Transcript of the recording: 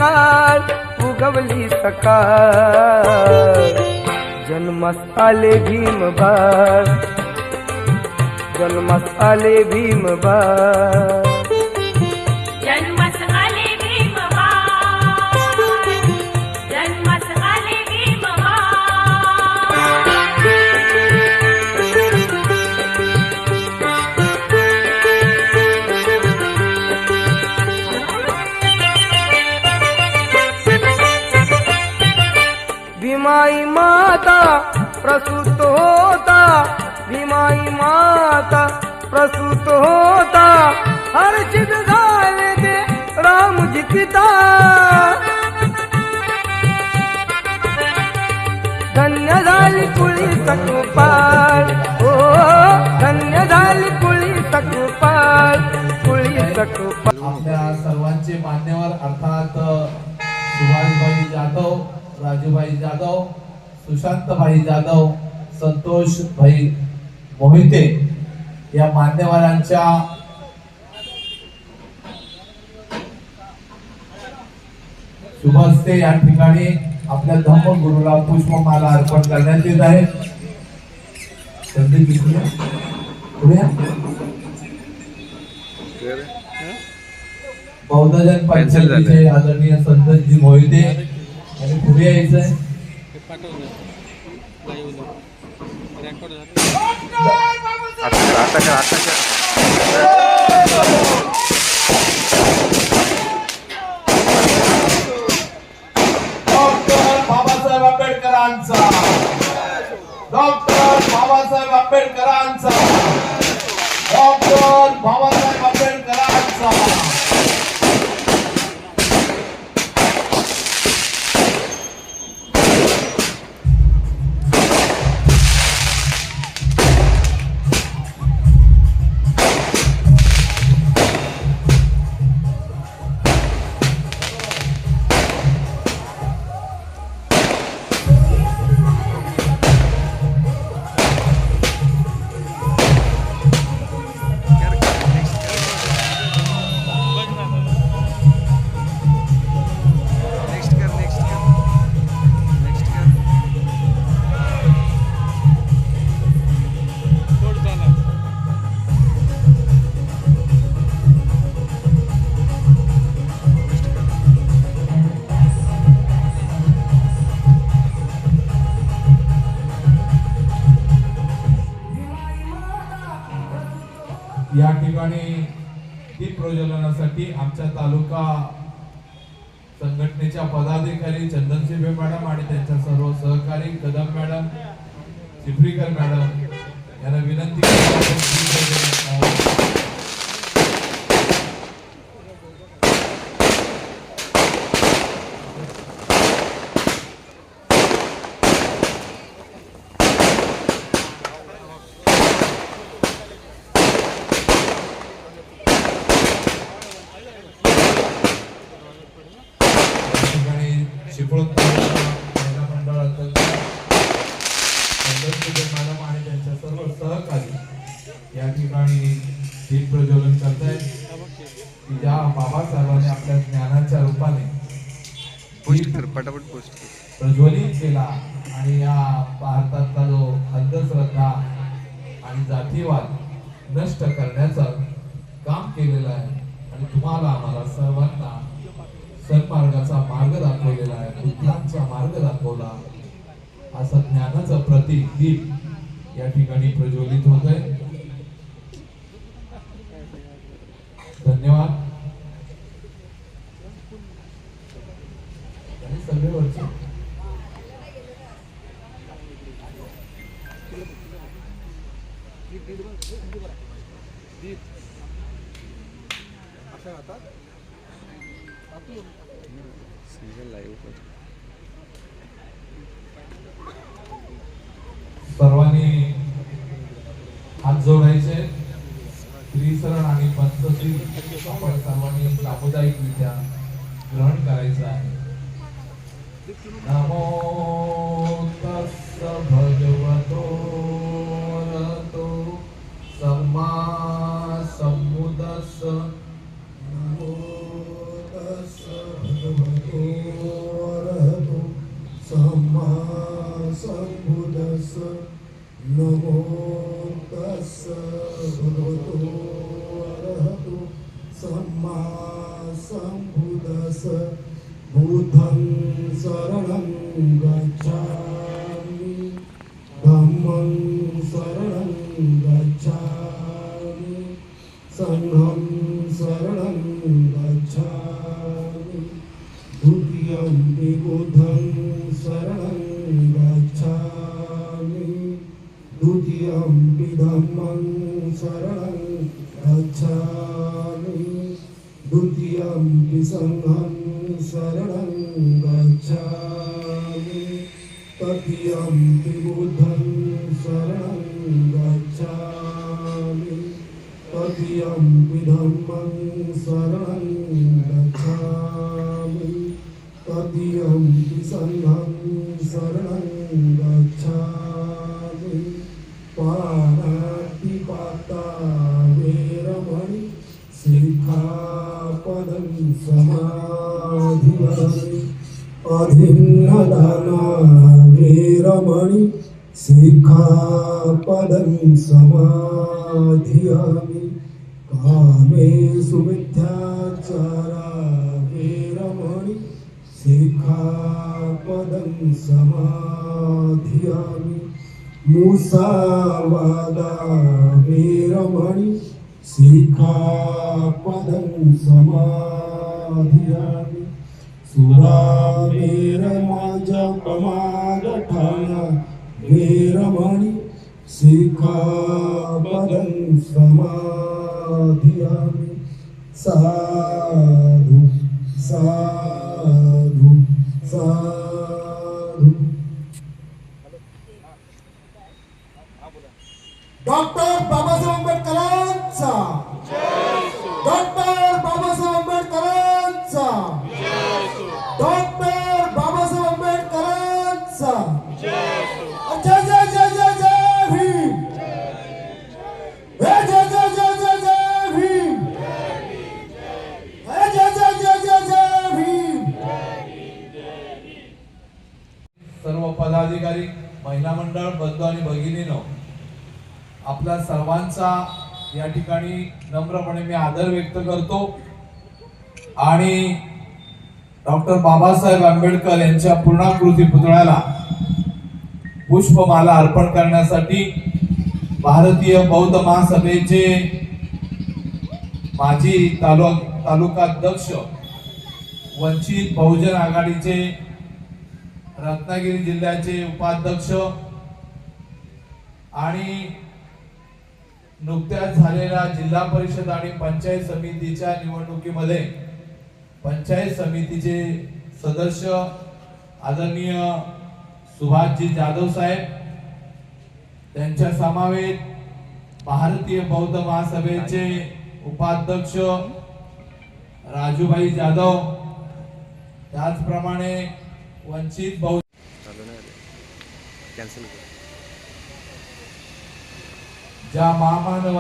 सकाळ उगवली सकाळ जन्मास आले भीमबाळ जन्मास आले भीमबाळ जन्मास आले भीमबाळ जन्मास आले भीमाई माता प्रसूत होता भीमाई माता प्रसूत होता हर्षित झाले ते रामजी पिता धन्य झाली कुळी सकुपाल हो धन्य झाली कुळी सकुपाल कुळी सकुपाल आपल्या सर्वांचे मान्यवर अर्थात सुभाषभाई जाधव राजूभाई जाधव सुशांतभाई जाधव संतोषभाई मोहिते या मान्यवरांच्या शुभ हस्ते या ठिकाणी आपल्या धम्मगुरूला पुष्पमाला अर्पण करण्यात येत आहे. बौद्धजन पंचायतीचे आदरणीय संतजी मोहिते आणि पुढे यायचंय. डॉक्टर बाबासाहेब आंबेडकरांचा डॉक्टर बाबासाहेब आंबेडकरांचा डॉक्टर बाबासाहेब आंबेडकरांचा या ठिकाणी दीप प्रज्वलनासाठी आमच्या तालुका संघटनेच्या पदाधिकारी चंदनसिंह मॅडम आणि त्यांच्या सर्व सहकारी कदम मॅडम चिपरीकर मॅडम यांना विनंती चिपळूण महिला मंडळ अध्यक्ष मॅडम आणि त्यांच्या सर्व सहकारी या ठिकाणी दीप प्रज्वलन करतायत की ज्या बाबासाहेबांनी आपल्या ज्ञानाच्या रूपाने प्रज्वलित केला आणि या भारतातला जो अंधश्रद्धा आणि जातीवाद नष्ट करण्याचं काम केलेलं आहे आणि तुम्हाला आम्हाला सर्वांना सन्मार्गाचा मार्ग दाखवलेला आहे बुद्धांचा मार्ग दाखवला असं ज्ञानाचं प्रतीक दीप या ठिकाणी प्रज्वलित होत आहे. धन्यवाद. सगळे वरचे सर्वांनी हात जोडायचे. त्रिसरण आणि पंचशील आपण सर्वांनी सामुदायिकरित्या ग्रहण करायचं आहे. नमो तस्स भगवतो अरहतो सम्मा सम्बुद्धस्स. नमो तस्स भगवतो सम्मा सम्बुद्धस्स नमो तस्स भगवतो अरहतो सम्मा सम्बुद्धस्स बुद्धं शरणं गच्छामि धम्मं शरणं गच्छामि संघं शरणं गच्छामि द्वितीयंपि बुद्धं शरणं गच्छामि द्वितीयंपि धम्मं शरणं गच्छामि द्वितीयंपि संघं शरणं गच्छामि तृतीयंपि बुद्धं शरणं गच्छामि तृतीयंपि धम्मं शरणं गच्छामि तृतीयंपि संघं शरणं गच्छामि पाणातिपाता वेरमणि सिक्खापदं समाधियामि अधिन्नदाना वेरमणि सिक्खापदं समाधियामि कामेषु मिथ्याचारा वेरमणि सिक्खापदं समाधियामि मुसावादा वेरमणि सिक्खापदं समाधियामि सुरामेरमाजपमागठाना वेरमणि सिक्खापदं समाधियामि साधु साधु साधु डॉक्टर बाबासाहेब आंबेडकरांचा डॉक्टर बाबासाहेब आंबेडकरांचा डॉक्टर बाबासाहेब आंबेडकरांचा जय जय जय जय जय भीम जय जय जय जय जय जय भीम जय जय जय जय जय जय भीम सर्व पदाधिकारी महिला मंडळ बंधू आणि भगिनीनो आपल्या सर्वांचा या ठिकाणी नम्रपणे मी आदर व्यक्त करतो आणि डॉक्टर बाबासाहेब आंबेडकर यांच्या पूर्णाकृती पुतळ्याला पुष्पमाला अर्पण करण्यासाठी भारतीय बौद्ध महासभेचे माजी तालुका अध्यक्ष वंचित बहुजन आघाडीचे रत्नागिरी जिल्ह्याचे उपाध्यक्ष आणि नुकत्याच झालेल्या जिल्हा परिषद आणि पंचायत समितीच्या निवडणुकीमध्ये पंचायत समितीचे सदस्य आदरणीय सुभाषजी जाधव साहेब त्यांच्या समवेत भारतीय बौद्ध महासभेचे उपाध्यक्ष राजूभाई जाधव त्याचप्रमाणे वंचित ज्या महामानव